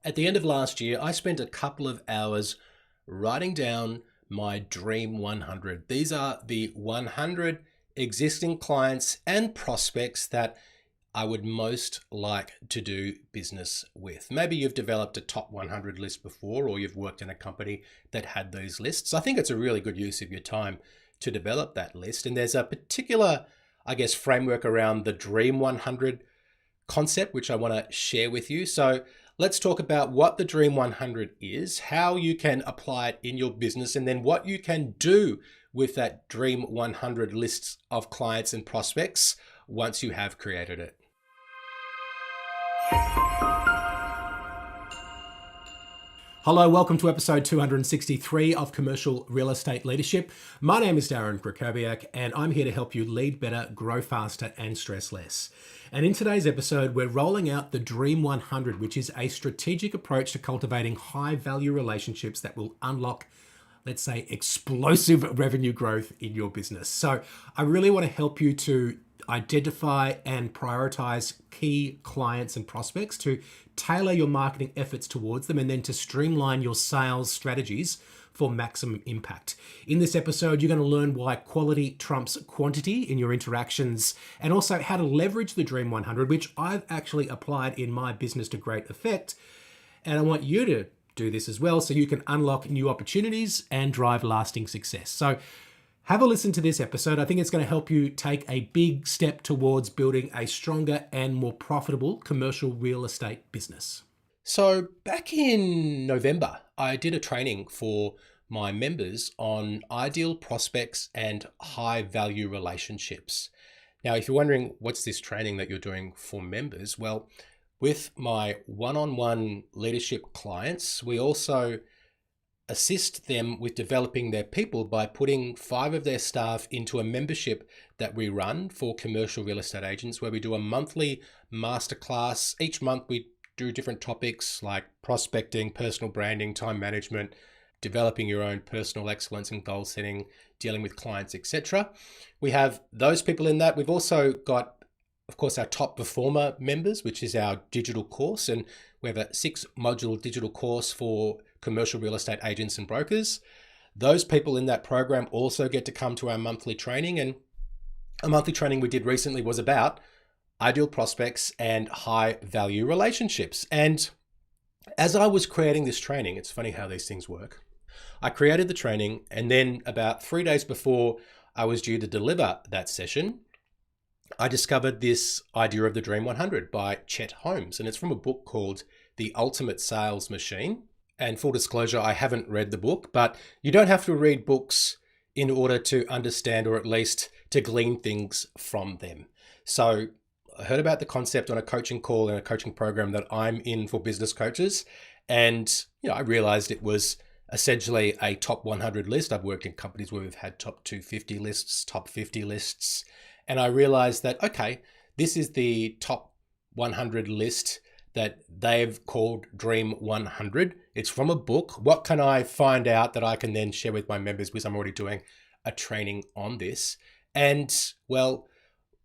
At the end of last year, I spent a couple of hours writing down my Dream 100. These are the 100 existing clients and prospects that I would most like to do business with. Maybe you've developed a top 100 list before, or you've worked in a company that had those lists. I think it's a really good use of your time to develop that list. And there's a particular, framework around the Dream 100 concept, which I want to share with you. So let's talk about what the Dream 100 is, how you can apply it in your business, and then what you can do with that Dream 100 lists of clients and prospects once you have created it. Hello, welcome to episode 263 of Commercial Real Estate Leadership. My name is Darren Krakowiak, and I'm here to help you lead better, grow faster, and stress less. And in today's episode, we're rolling out the Dream 100, which is a strategic approach to cultivating high-value relationships that will unlock, let's say, explosive revenue growth in your business. So I really want to help you to identify and prioritize key clients and prospects, to tailor your marketing efforts towards them, and then to streamline your sales strategies for maximum impact. In this episode, you're going to learn why quality trumps quantity in your interactions, and also how to leverage the Dream 100, which I've actually applied in my business to great effect. And I want you to do this as well so you can unlock new opportunities and drive lasting success. So have a listen to this episode. I think it's going to help you take a big step towards building a stronger and more profitable commercial real estate business. So back in November, I did a training for my members on ideal prospects and high value relationships. Now, if you're wondering what's this training that you're doing for members, well, with my one-on-one leadership clients, we also assist them with developing their people by putting 5 of their staff into a membership that we run for commercial real estate agents, where we do a monthly masterclass. Each month we do different topics like prospecting, personal branding, time management, developing your own personal excellence and goal setting, dealing with clients, etc. We have those people in that. We've also got, of course, our top performer members, which is our digital course. And we have a 6-module digital course for commercial real estate agents and brokers. Those people in that program also get to come to our monthly training. And a monthly training we did recently was about ideal prospects and high value relationships. And as I was creating this training, it's funny how these things work. I created the training, and then about 3 days before I was due to deliver that session, I discovered this idea of the Dream 100 by Chet Holmes, and it's from a book called The Ultimate Sales Machine. And full disclosure, I haven't read the book, but you don't have to read books in order to understand, or at least to glean things from them. So I heard about the concept on a coaching call in a coaching program that I'm in for business coaches. And I realized it was essentially a top 100 list. I've worked in companies where we've had top 250 lists, top 50 lists. And I realized that, okay, this is the top 100 list that they've called Dream 100. It's from a book. What can I find out that I can then share with my members, because I'm already doing a training on this? And well,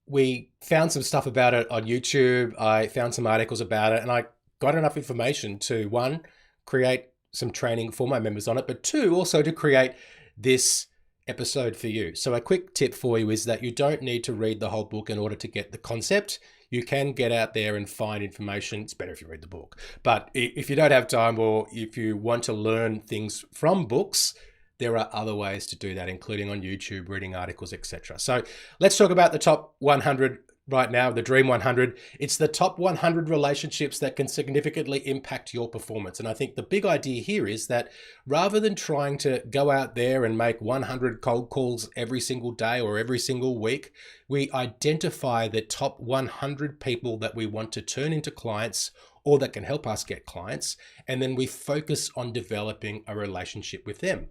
we found some stuff about it on YouTube. I found some articles about it, and I got enough information to, 1, create some training for my members on it, but 2, also to create this episode for you. So a quick tip for you is that you don't need to read the whole book in order to get the concept. You can get out there and find information. It's better if you read the book. But if you don't have time, or if you want to learn things from books, there are other ways to do that, including on YouTube, reading articles, etc. So let's talk about the top 100 right now, the Dream 100. It's the top 100 relationships that can significantly impact your performance. And I think the big idea here is that rather than trying to go out there and make 100 cold calls every single day or every single week, we identify the top 100 people that we want to turn into clients, or that can help us get clients, and then we focus on developing a relationship with them.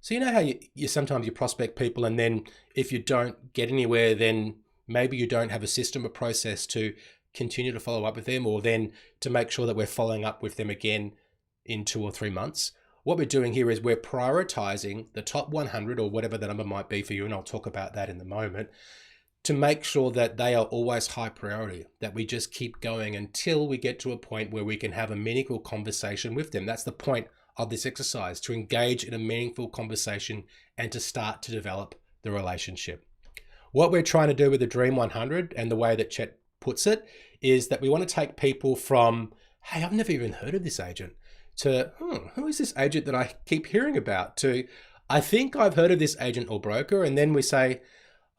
So you know how you sometimes you prospect people, and then if you don't get anywhere, then maybe you don't have a system or process to continue to follow up with them, or then to make sure that we're following up with them again in 2 or 3 months. What we're doing here is we're prioritizing the top 100, or whatever the number might be for you, and I'll talk about that in a moment, to make sure that they are always high priority, that we just keep going until we get to a point where we can have a meaningful conversation with them. That's the point of this exercise, to engage in a meaningful conversation and to start to develop the relationship. What we're trying to do with the Dream 100 and the way that Chet puts it is that we want to take people from, hey, I've never even heard of this agent, to, who is this agent that I keep hearing about, to, I think I've heard of this agent or broker. And then we say,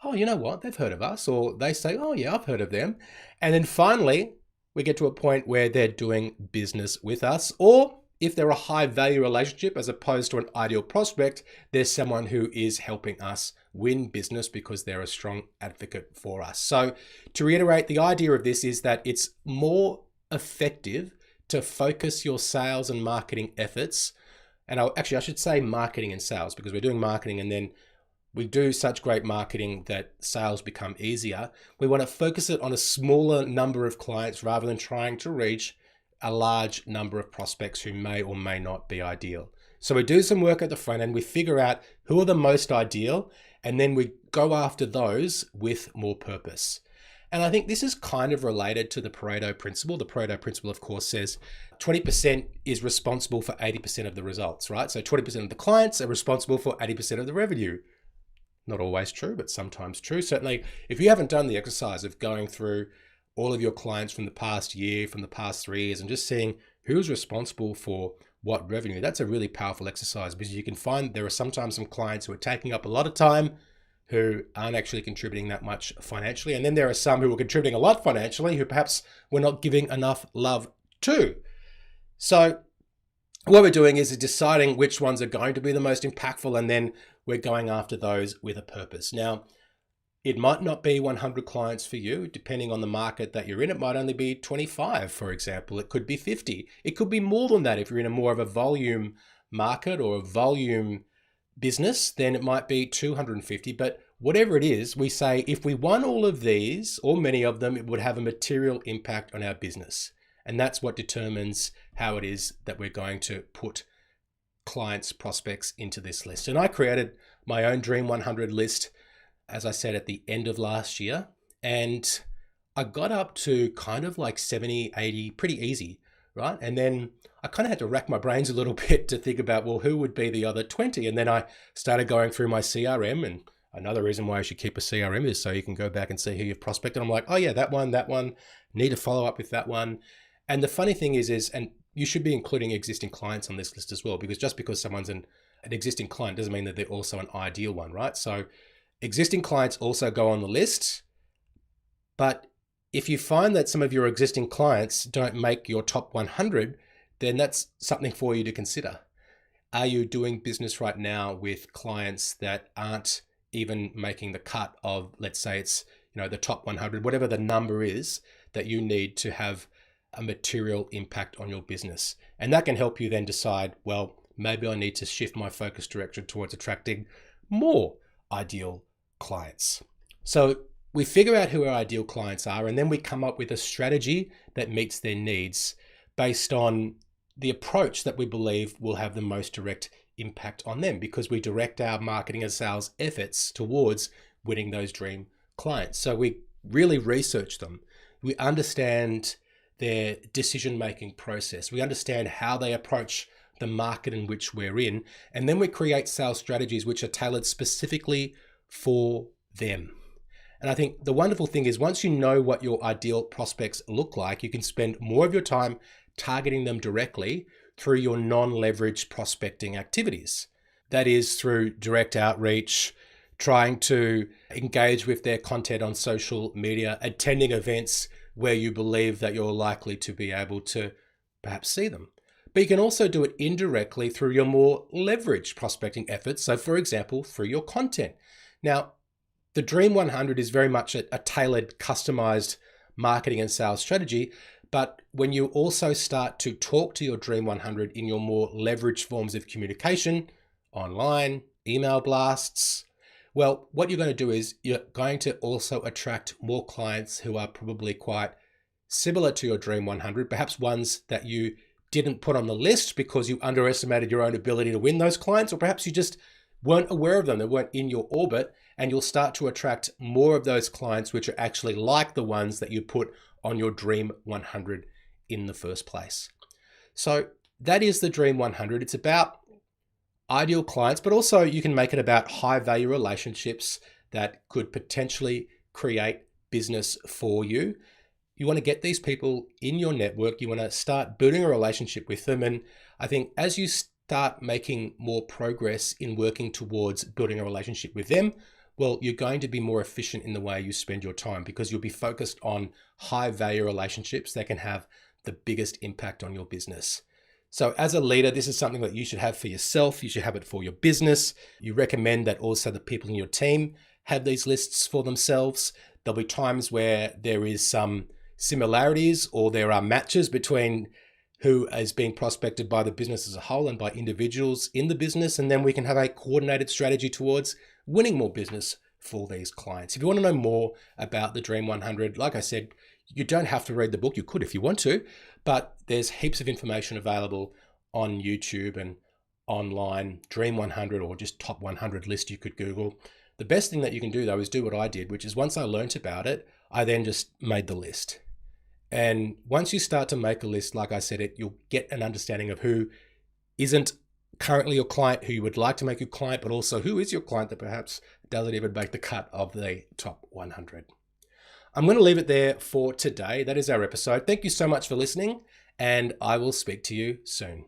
oh, you know what? They've heard of us. Or they say, oh yeah, I've heard of them. And then finally, we get to a point where they're doing business with us. Or if they're a high value relationship, as opposed to an ideal prospect, there's someone who is helping us win business because they're a strong advocate for us. So to reiterate, the idea of this is that it's more effective to focus your sales and marketing efforts. And I should say marketing and sales, because we're doing marketing and then we do such great marketing that sales become easier. We want to focus it on a smaller number of clients rather than trying to reach a large number of prospects who may or may not be ideal. So we do some work at the front end, we figure out who are the most ideal, and then we go after those with more purpose. And I think this is kind of related to the Pareto principle. The Pareto principle, of course, says 20% is responsible for 80% of the results, right? So 20% of the clients are responsible for 80% of the revenue. Not always true, but sometimes true. Certainly, if you haven't done the exercise of going through all of your clients from the past year, from the past 3 years, and just seeing who's responsible for what revenue, that's a really powerful exercise, because you can find there are sometimes some clients who are taking up a lot of time, who aren't actually contributing that much financially. And then there are some who are contributing a lot financially, who perhaps we're not giving enough love to. So what we're doing is deciding which ones are going to be the most impactful, and then we're going after those with a purpose. Now, it might not be 100 clients for you, depending on the market that you're in. It might only be 25, for example. It could be 50. It could be more than that. If you're in a more of a volume market or a volume business, then it might be 250. But whatever it is, we say if we won all of these, or many of them, it would have a material impact on our business. And that's what determines how it is that we're going to put clients, prospects into this list. And I created my own Dream 100 list, as I said, at the end of last year. And I got up to kind of like 70, 80, pretty easy, right? And then I kind of had to rack my brains a little bit to think about, well, who would be the other 20? And then I started going through my CRM. And another reason why I should keep a CRM is so you can go back and see who you've prospected. I'm like, oh yeah, that one, need to follow up with that one. And the funny thing is, and you should be including existing clients on this list as well, because just because someone's an existing client doesn't mean that they're also an ideal one, right? So existing clients also go on the list. But if you find that some of your existing clients don't make your top 100, then that's something for you to consider. Are you doing business right now with clients that aren't even making the cut of, let's say it's, the top 100, whatever the number is that you need to have a material impact on your business? And that can help you then decide, well, maybe I need to shift my focus direction towards attracting more ideal clients. So we figure out who our ideal clients are, and then we come up with a strategy that meets their needs based on the approach that we believe will have the most direct impact on them, because we direct our marketing and sales efforts towards winning those dream clients. So we really research them. We understand their decision-making process. We understand how they approach the market in which we're in, and then we create sales strategies which are tailored specifically for them. And I think the wonderful thing is, once you know what your ideal prospects look like, you can spend more of your time targeting them directly through your non-leveraged prospecting activities. That is through direct outreach, trying to engage with their content on social media, attending events where you believe that you're likely to be able to perhaps see them. But you can also do it indirectly through your more leveraged prospecting efforts. So for example, through your content. Now, the Dream 100 is very much a tailored, customized marketing and sales strategy. But when you also start to talk to your Dream 100 in your more leveraged forms of communication, online, email blasts, well, what you're going to do is you're going to also attract more clients who are probably quite similar to your Dream 100, perhaps ones that you didn't put on the list because you underestimated your own ability to win those clients, or perhaps you just weren't aware of them, they weren't in your orbit, and you'll start to attract more of those clients which are actually like the ones that you put on your Dream 100 in the first place. So that is the Dream 100. It's about ideal clients, but also you can make it about high value relationships that could potentially create business for you. You want to get these people in your network. You want to start building a relationship with them. And I think as you start making more progress in working towards building a relationship with them, well, you're going to be more efficient in the way you spend your time because you'll be focused on high value relationships that can have the biggest impact on your business. So as a leader, this is something that you should have for yourself. You should have it for your business. You recommend that also the people in your team have these lists for themselves. There'll be times where there is some similarities or there are matches between who is being prospected by the business as a whole and by individuals in the business. And then we can have a coordinated strategy towards winning more business for these clients. If you want to know more about the Dream 100, like I said, you don't have to read the book. You could if you want to, but there's heaps of information available on YouTube and online. Dream 100 or just top 100 list you could Google. The best thing that you can do though is do what I did, which is once I learned about it, I then just made the list. And once you start to make a list, like I said, you'll get an understanding of who isn't currently your client, who you would like to make your client, but also who is your client that perhaps doesn't even make the cut of the top 100. I'm going to leave it there for today. That is our episode. Thank you so much for listening, and I will speak to you soon.